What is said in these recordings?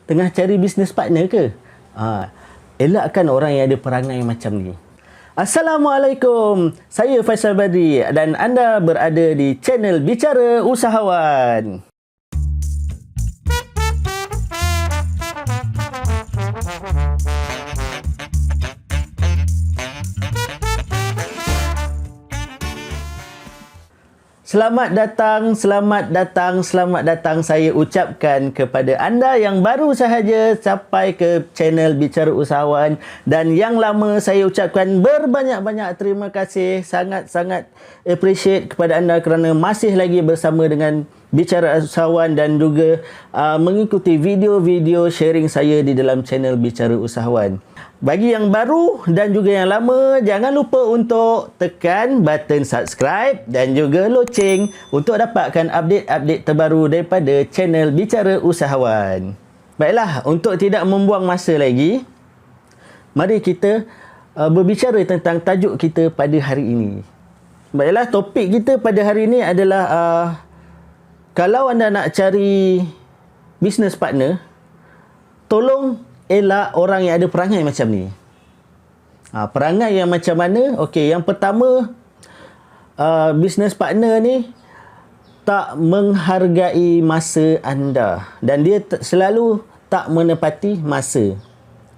Tengah cari bisnes partner ke? Elakkan orang yang ada perangai macam ni. Assalamualaikum. Saya Faisal Badri dan anda berada di channel Bicara Usahawan. Selamat datang saya ucapkan kepada anda yang baru sahaja sampai ke channel Bicara Usahawan, dan yang lama saya ucapkan berbanyak-banyak terima kasih, sangat-sangat appreciate kepada anda kerana masih lagi bersama dengan Bicara Usahawan dan juga mengikuti video-video sharing saya di dalam channel Bicara Usahawan. Bagi yang baru dan juga yang lama, jangan lupa untuk tekan button subscribe dan juga loceng untuk dapatkan update-update terbaru daripada channel Bicara Usahawan. Baiklah, untuk tidak membuang masa lagi, mari kita berbicara tentang tajuk kita pada hari ini. Baiklah, topik kita pada hari ini adalah kalau anda nak cari business partner, tolong elak orang yang ada perangai macam ni. Perangai yang macam mana? Okey, yang pertama, business partner ni tak menghargai masa anda dan dia selalu tak menepati masa.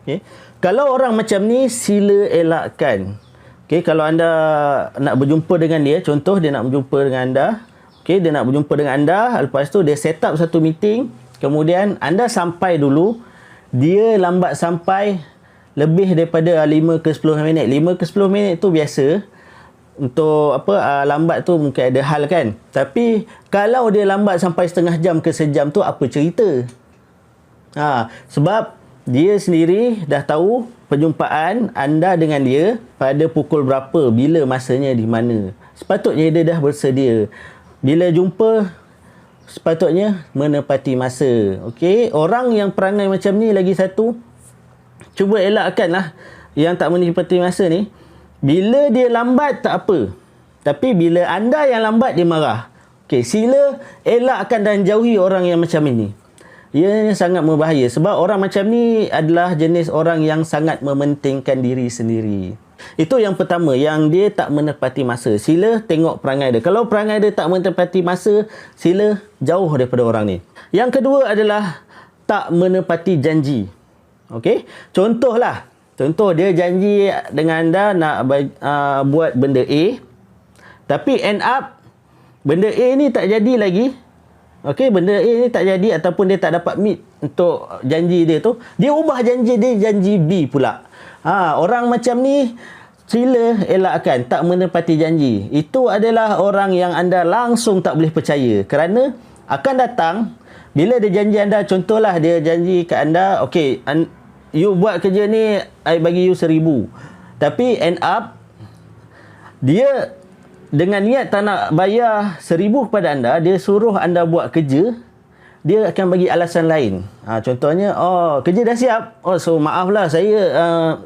Okey, kalau orang macam ni sila elakkan. Okey, kalau anda nak berjumpa dengan dia, contoh dia nak berjumpa dengan anda. Okey, dia nak berjumpa dengan anda, lepas tu dia set up satu meeting, kemudian anda sampai dulu. Dia lambat sampai lebih daripada 5 ke 10 minit. 5 ke 10 minit tu biasa. Untuk lambat tu mungkin ada hal kan. Tapi kalau dia lambat sampai setengah jam ke sejam tu, apa cerita? Sebab dia sendiri dah tahu perjumpaan anda dengan dia pada pukul berapa, bila masanya, di mana. Sepatutnya dia dah bersedia. Bila jumpa, sepatutnya menepati masa. Okey, orang yang perangai macam ni lagi satu, cuba elakkanlah yang tak menepati masa ni. Bila dia lambat tak apa, tapi bila anda yang lambat dia marah. Okey, sila elakkan dan jauhi orang yang macam ini. Ia sangat berbahaya sebab orang macam ni adalah jenis orang yang sangat mementingkan diri sendiri. Itu yang pertama, yang dia tak menepati masa. Sila tengok perangai dia. Kalau perangai dia tak menepati masa, sila jauh daripada orang ni. Yang kedua adalah tak menepati janji. Okey? Contoh dia janji dengan anda nak buat benda A, tapi end up benda A ni tak jadi lagi. Okey, benda A ni tak jadi ataupun dia tak dapat meet untuk janji dia tu. Dia ubah janji dia, janji B pula. Orang macam ni sila elakkan, tak menepati janji. Itu adalah orang yang anda langsung tak boleh percaya, kerana akan datang bila dia janji anda. Contohlah dia janji kat anda, okey, you buat kerja ni, I bagi you 1,000. Tapi end up dia dengan niat tak nak bayar 1,000 kepada anda, dia suruh anda buat kerja, dia akan bagi alasan lain. Contohnya, kerja dah siap. So maaflah, saya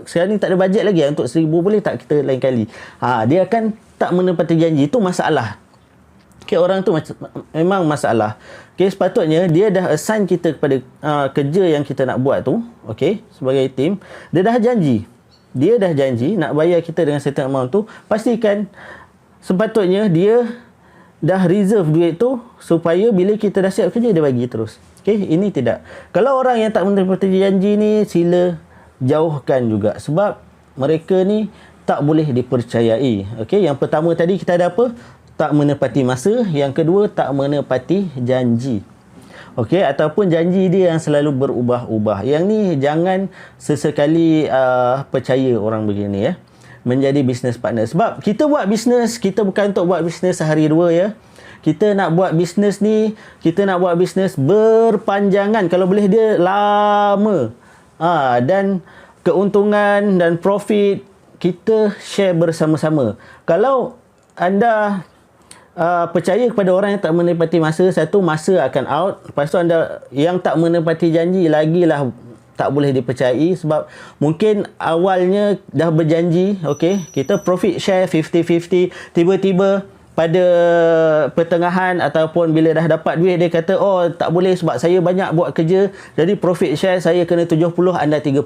sekarang ni tak ada bajet lagi untuk 1,000, boleh tak kita lain kali. Dia akan tak menepati janji. Itu masalah. Okay, orang tu memang masalah. Okay, sepatutnya dia dah assign kita kepada kerja yang kita nak buat tu. Okay, sebagai tim, dia dah janji. Dia dah janji nak bayar kita dengan certain amount tu. Pastikan sepatutnya dia dah reserve duit tu supaya bila kita dah siap kerja dia bagi terus. Okey, ini tidak. Kalau orang yang tak menepati janji ni, sila jauhkan juga sebab mereka ni tak boleh dipercayai. Okey, yang pertama tadi kita ada apa? Tak menepati masa, yang kedua tak menepati janji. Okey, ataupun janji dia yang selalu berubah-ubah. Yang ni jangan sesekali percaya orang begini ya. Menjadi business partner. Sebab kita buat bisnes, kita bukan untuk buat bisnes sehari dua ya. Kita nak buat bisnes ni, kita nak buat bisnes berpanjangan. Kalau boleh dia lama. Dan keuntungan dan profit kita share bersama-sama. Kalau anda percaya kepada orang yang tak menepati masa, satu, masa akan out. Lepas tu anda yang tak menepati janji lagilah tak boleh dipercayai sebab mungkin awalnya dah berjanji, okey, kita profit share 50-50, tiba-tiba pada pertengahan ataupun bila dah dapat duit, dia kata, oh tak boleh sebab saya banyak buat kerja, jadi profit share saya kena 70, anda 30.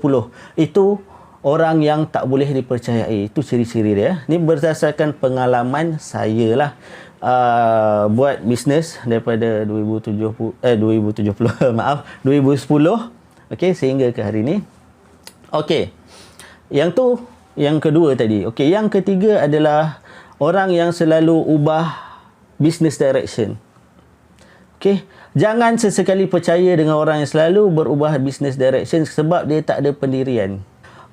Itu orang yang tak boleh dipercayai. Itu ciri-ciri dia. Ni berdasarkan pengalaman saya lah. Buat bisnes daripada 2010 okey, sehingga ke hari ni. Okey, yang kedua tadi. Okey, yang ketiga adalah orang yang selalu ubah business direction. Okey, jangan sesekali percaya dengan orang yang selalu berubah business direction sebab dia tak ada pendirian.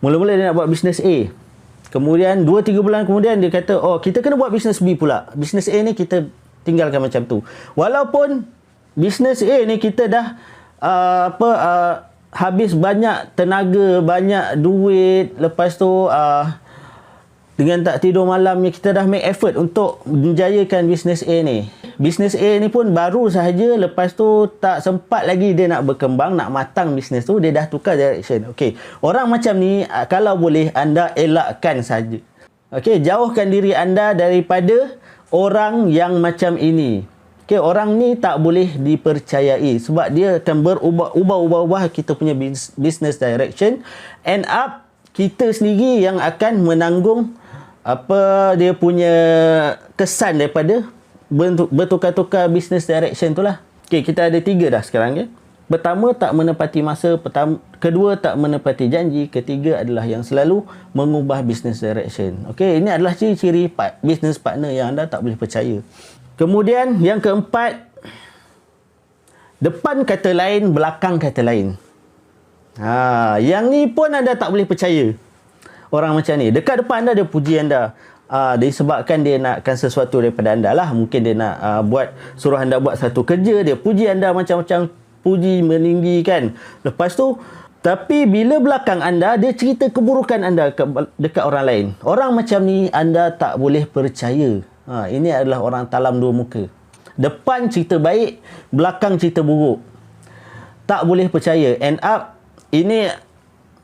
Mula-mula dia nak buat bisnes A, kemudian 2-3 bulan kemudian dia kata, oh kita kena buat bisnes B pula. Bisnes A ni kita tinggalkan macam tu. Walaupun bisnes A ni kita dah habis banyak tenaga, banyak duit, lepas tu dengan tak tidur malam ni kita dah make effort untuk menjayakan bisnes A ni. Bisnes A ni pun baru sahaja, lepas tu tak sempat lagi dia nak berkembang, nak matang bisnes tu, dia dah tukar direction. Okey, orang macam ni kalau boleh anda elakkan saja. Okey, jauhkan diri anda daripada orang yang macam ini. Okey, orang ni tak boleh dipercayai sebab dia akan berubah-ubah kita punya business direction. End up kita sendiri yang akan menanggung dia punya kesan daripada bertukar-tukar business direction tu lah. Okey, kita ada 3 dah sekarang ya. Pertama, tak menepati masa. Kedua, tak menepati janji. Ketiga adalah yang selalu mengubah business direction. Okey, ini adalah ciri-ciri business partner yang anda tak boleh percaya. Kemudian yang keempat, depan kata lain, belakang kata lain. Yang ni pun anda tak boleh percaya. Orang macam ni, dekat depan anda dia puji anda. Disebabkan dia nakkan sesuatu daripada anda lah. Mungkin dia nak suruh anda buat satu kerja, dia puji anda macam-macam, puji meninggi kan. Lepas tu, tapi bila belakang anda, dia cerita keburukan anda dekat orang lain. Orang macam ni anda tak boleh percaya. Ini adalah orang talam dua muka. Depan cerita baik, belakang cerita buruk. Tak boleh percaya. End up, ini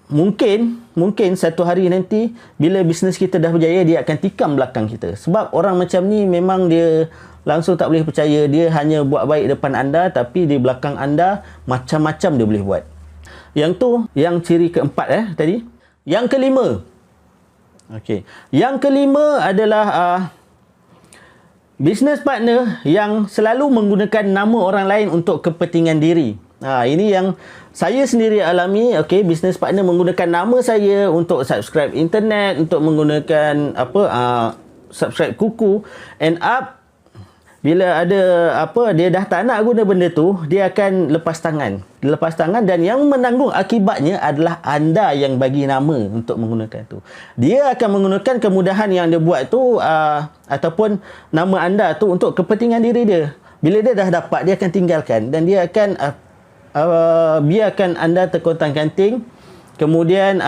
mungkin satu hari nanti bila bisnes kita dah berjaya, dia akan tikam belakang kita. Sebab orang macam ni memang dia langsung tak boleh percaya. Dia hanya buat baik depan anda, tapi di belakang anda macam-macam dia boleh buat. Yang tu yang ciri keempat tadi. Yang kelima. Okey. Yang kelima adalah business partner yang selalu menggunakan nama orang lain untuk kepentingan diri. Ini yang saya sendiri alami. Okey, business partner menggunakan nama saya untuk subscribe internet, untuk menggunakan subscribe kuku. End up bila ada dia dah tak nak guna benda tu, dia akan lepas tangan dan yang menanggung akibatnya adalah anda yang bagi nama untuk menggunakan tu. Dia akan menggunakan kemudahan yang dia buat tu ataupun nama anda tu untuk kepentingan diri dia. Bila dia dah dapat, dia akan tinggalkan dan dia akan biarkan anda terkontang-kanting. Kemudian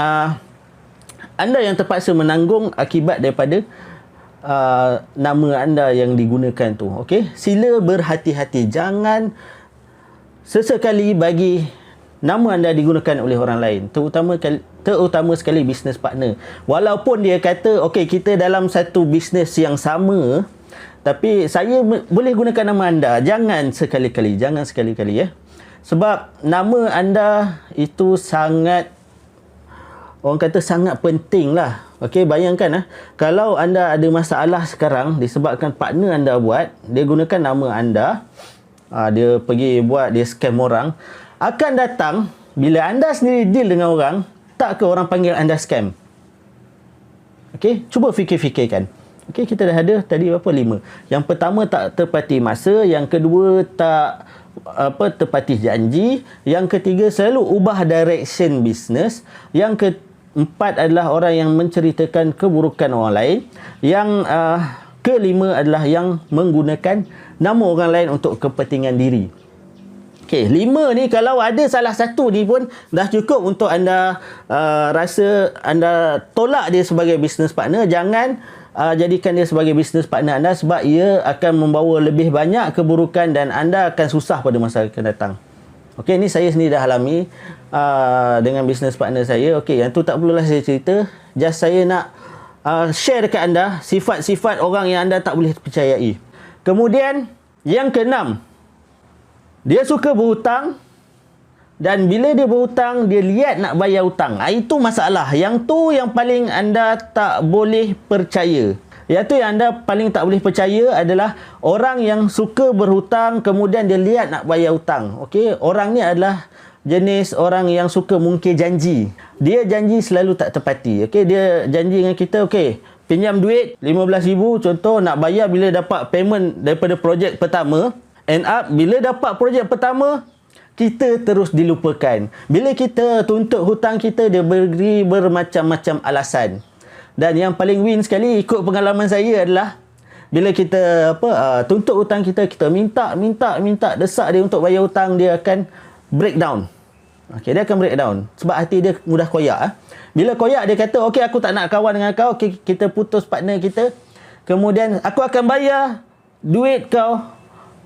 anda yang terpaksa menanggung akibat daripada nama anda yang digunakan tu. Okey, sila berhati-hati. Jangan sesekali bagi nama anda digunakan oleh orang lain, terutama sekali business partner. Walaupun dia kata okey, kita dalam satu bisnes yang sama, tapi saya boleh gunakan nama anda. Jangan sekali-kali ya. Sebab nama anda itu sangat, orang kata sangat penting lah. Okey, bayangkan kalau anda ada masalah sekarang disebabkan partner anda dia gunakan nama anda, dia pergi dia scam orang, akan datang bila anda sendiri deal dengan orang, tak ke orang panggil anda scam? Okey, cuba fikir-fikirkan. Okey, kita dah ada tadi berapa? 5. Yang pertama, tak tepati masa. Yang kedua, tak tepati janji. Yang ketiga, selalu ubah direction bisnes. Yang keempat adalah orang yang menceritakan keburukan orang lain. Yang kelima adalah yang menggunakan nama orang lain untuk kepentingan diri. Okey, 5 ni kalau ada salah satu ni pun dah cukup untuk anda rasa anda tolak dia sebagai business partner. Jangan jadikan dia sebagai business partner anda sebab ia akan membawa lebih banyak keburukan dan anda akan susah pada masa akan datang. Okey, ni saya sendiri dah alami dengan business partner saya. Okey, yang tu tak perlulah saya cerita. Just saya nak share dekat anda sifat-sifat orang yang anda tak boleh percayai. Kemudian yang keenam, dia suka berhutang, dan bila dia berhutang, dia lihat nak bayar hutang. Itu masalah. Yang tu yang paling anda tak boleh percaya. Yang anda paling tak boleh percaya adalah orang yang suka berhutang, kemudian dia lihat nak bayar hutang. Okey, orang ni adalah jenis orang yang suka mungkir janji. Dia janji selalu tak tepati. Okey, dia janji dengan kita, okey, pinjam duit RM15,000 contoh, nak bayar bila dapat payment daripada projek pertama. End up bila dapat projek pertama, kita terus dilupakan. Bila kita tuntut hutang kita, dia beri bermacam-macam alasan. Dan yang paling win sekali ikut pengalaman saya adalah bila kita tuntut hutang kita minta, desak dia untuk bayar hutang, dia akan breakdown. Okey, dia akan breakdown sebab hati dia mudah koyak. Bila koyak, dia kata, okey, aku tak nak kawan dengan kau, okay, kita putus partner kita. Kemudian aku akan bayar duit kau,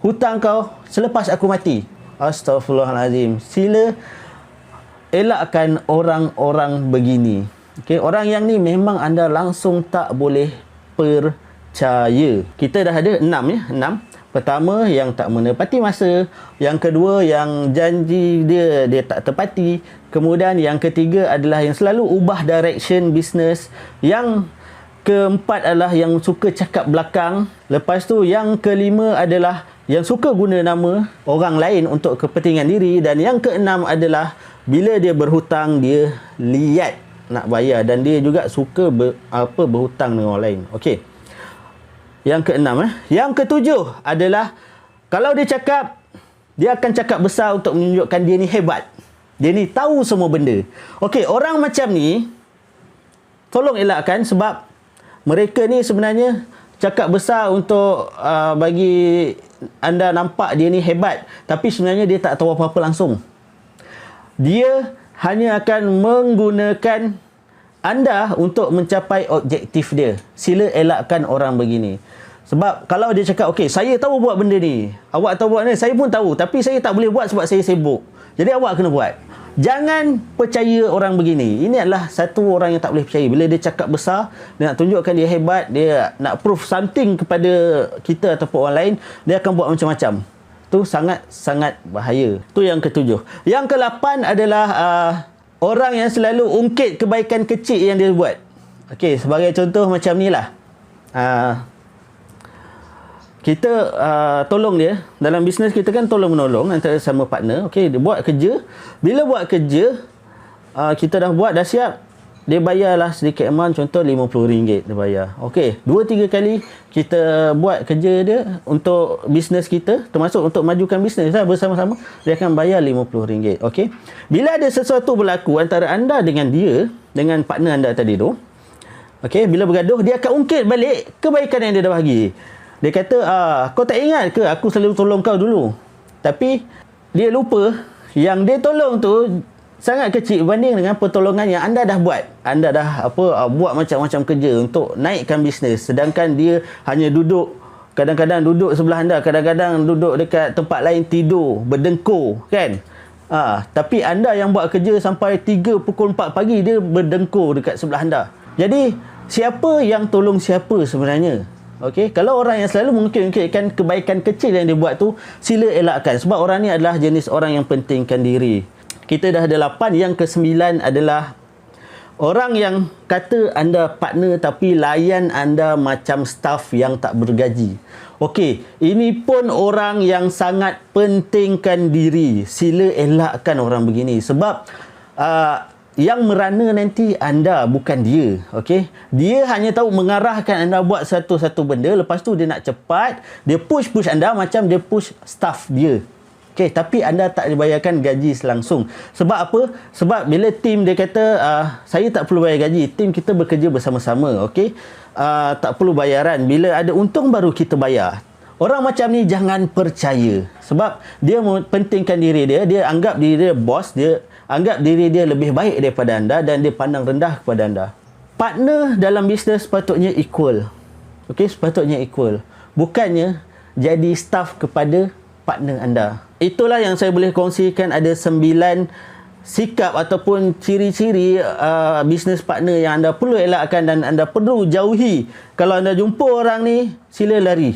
hutang kau selepas aku mati. Astaghfirullahalazim. Sila elakkan orang-orang begini. Okay, orang yang ni memang anda langsung tak boleh percaya. Kita dah ada 6 ya. 6. Pertama, yang tak menepati masa. Yang kedua, yang janji dia tak tepati. Kemudian yang ketiga adalah yang selalu ubah direction bisnes. Yang keempat adalah yang suka cakap belakang. Lepas tu yang kelima adalah yang suka guna nama orang lain untuk kepentingan diri. Dan yang keenam adalah bila dia berhutang, dia liat nak bayar, dan dia juga suka berhutang dengan orang lain. Okey. Yang keenam. Yang ketujuh adalah kalau dia cakap, dia akan cakap besar untuk menunjukkan dia ni hebat. Dia ni tahu semua benda. Okey, orang macam ni tolong elakkan, sebab mereka ni sebenarnya cakap besar untuk bagi anda nampak dia ni hebat, tapi sebenarnya dia tak tahu apa-apa langsung. Dia hanya akan menggunakan anda untuk mencapai objektif dia. Sila elakkan orang begini. Sebab kalau dia cakap, okey, saya tahu buat benda ni, awak tahu buat ni, saya pun tahu, tapi saya tak boleh buat sebab saya sibuk. Jadi awak kena buat. Jangan percaya orang begini. Ini adalah satu orang yang tak boleh percaya. Bila dia cakap besar, dia nak tunjukkan dia hebat, dia nak prove something kepada kita ataupun orang lain, dia akan buat macam-macam. Itu sangat-sangat bahaya. Itu yang ketujuh. Yang ke-8 adalah orang yang selalu ungkit kebaikan kecil yang dia buat. Okey, sebagai contoh macam ni lah. Kita tolong dia. Dalam bisnes kita kan tolong-menolong antara sama partner. Okey, dia buat kerja. Bila buat kerja, kita dah buat, dah siap. Dia bayarlah sedikit amount, contoh RM50 dia bayar. Okey, 2-3 kali kita buat kerja dia untuk bisnes kita, termasuk untuk majukan bisnes lah bersama-sama, dia akan bayar RM50. Okey. Bila ada sesuatu berlaku antara anda dengan dia, dengan partner anda tadi tu, okey, bila bergaduh, dia akan ungkit balik kebaikan yang dia dah bagi. Dia kata, kau tak ingat ke aku selalu tolong kau dulu? Tapi dia lupa yang dia tolong tu sangat kecil berbanding dengan pertolongan yang anda dah buat. Anda dah buat macam-macam kerja untuk naikkan bisnes, sedangkan dia hanya duduk, kadang-kadang duduk sebelah anda, kadang-kadang duduk dekat tempat lain tidur, berdengkur kan. Tapi anda yang buat kerja sampai 3 pukul 4 pagi, dia berdengkur dekat sebelah anda. Jadi siapa yang tolong siapa sebenarnya? Okey, kalau orang yang selalu mengungkit-ungkitkan kebaikan kecil yang dia buat tu, sila elakkan, sebab orang ni adalah jenis orang yang pentingkan diri. Kita dah ada 8. Yang ke-9 adalah orang yang kata anda partner tapi layan anda macam staff yang tak bergaji. Okey, ini pun orang yang sangat pentingkan diri. Sila elakkan orang begini, sebab yang merana nanti anda, bukan dia. Okey, dia hanya tahu mengarahkan anda buat satu-satu benda, lepas tu dia nak cepat, dia push anda macam dia push staff dia. Okey, tapi anda tak dibayarkan gaji langsung. Sebab apa? Sebab bila tim dia kata, saya tak perlu bayar gaji, tim kita bekerja bersama-sama. Okey, tak perlu bayaran, bila ada untung baru kita bayar. Orang macam ni jangan percaya, sebab dia pentingkan diri dia, dia anggap diri dia bos, dia anggap diri dia lebih baik daripada anda, dan dia pandang rendah kepada anda. Partner dalam bisnes sepatutnya equal. Okey, sepatutnya equal. Bukannya jadi staff kepada partner anda. Itulah yang saya boleh kongsikan. Ada 9 sikap ataupun ciri-ciri business partner yang anda perlu elakkan dan anda perlu jauhi. Kalau anda jumpa orang ni, sila lari.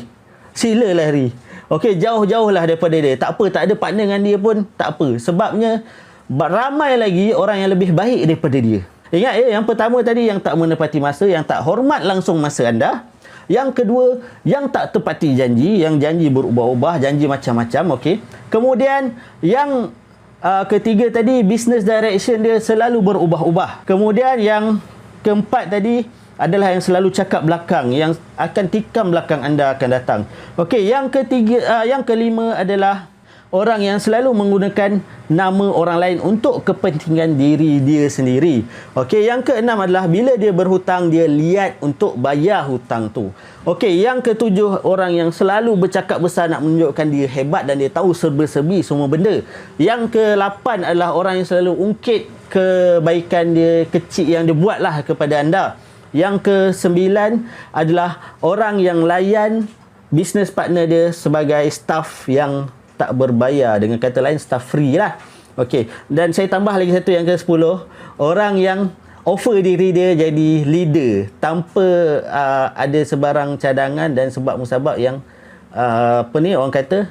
Sila lari. Okey, jauh-jauhlah daripada dia. Tak apa, tak ada partner dengan dia pun tak apa. Sebabnya ramai lagi orang yang lebih baik daripada dia. Ingat ya, yang pertama tadi yang tak menepati masa, yang tak hormat langsung masa anda. Yang kedua, yang tak tepati janji, yang janji berubah-ubah, janji macam-macam, okey. Kemudian yang ketiga tadi, business direction dia selalu berubah-ubah. Kemudian yang keempat tadi adalah yang selalu cakap belakang, yang akan tikam belakang anda akan datang. Okey, yang ketiga, yang kelima adalah orang yang selalu menggunakan nama orang lain untuk kepentingan diri dia sendiri. Okey, yang keenam adalah bila dia berhutang, dia liat untuk bayar hutang tu. Okey, yang ketujuh, orang yang selalu bercakap besar nak menunjukkan dia hebat dan dia tahu serba-serbi semua benda. Yang ke-8 adalah orang yang selalu ungkit kebaikan dia kecil yang dia buatlah kepada anda. Yang ke-9 adalah orang yang layan business partner dia sebagai staff yang tak berbayar. Dengan kata lain, staff free lah. Okey, dan saya tambah lagi satu yang ke-10, orang yang offer diri dia jadi leader tanpa ada sebarang cadangan dan sebab musabab yang orang kata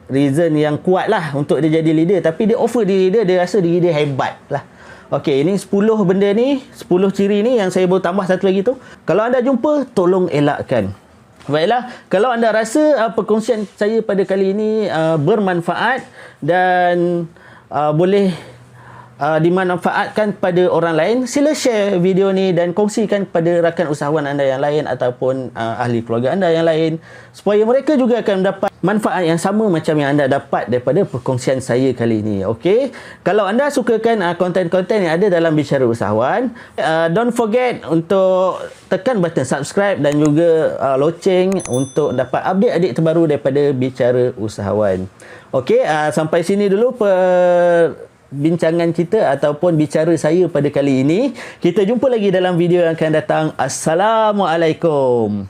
reason yang kuat lah untuk dia jadi leader, tapi dia offer diri dia, dia rasa diri dia hebat lah. Okey, ini 10 benda ni, 10 ciri ni yang saya baru tambah satu lagi tu. Kalau anda jumpa, tolong elakkan. Baiklah, kalau anda rasa perkongsian saya pada kali ini bermanfaat dan boleh dimanfaatkan pada orang lain, sila share video ni dan kongsikan kepada rakan usahawan anda yang lain ataupun ahli keluarga anda yang lain, supaya mereka juga akan mendapat manfaat yang sama macam yang anda dapat daripada perkongsian saya kali ini. Okey, kalau anda sukakan konten-konten yang ada dalam Bicara Usahawan, don't forget untuk tekan button subscribe dan juga loceng untuk dapat update-update terbaru daripada Bicara Usahawan. Okey, sampai sini dulu bincangan kita ataupun bicara saya pada kali ini. Kita jumpa lagi dalam video yang akan datang. Assalamualaikum.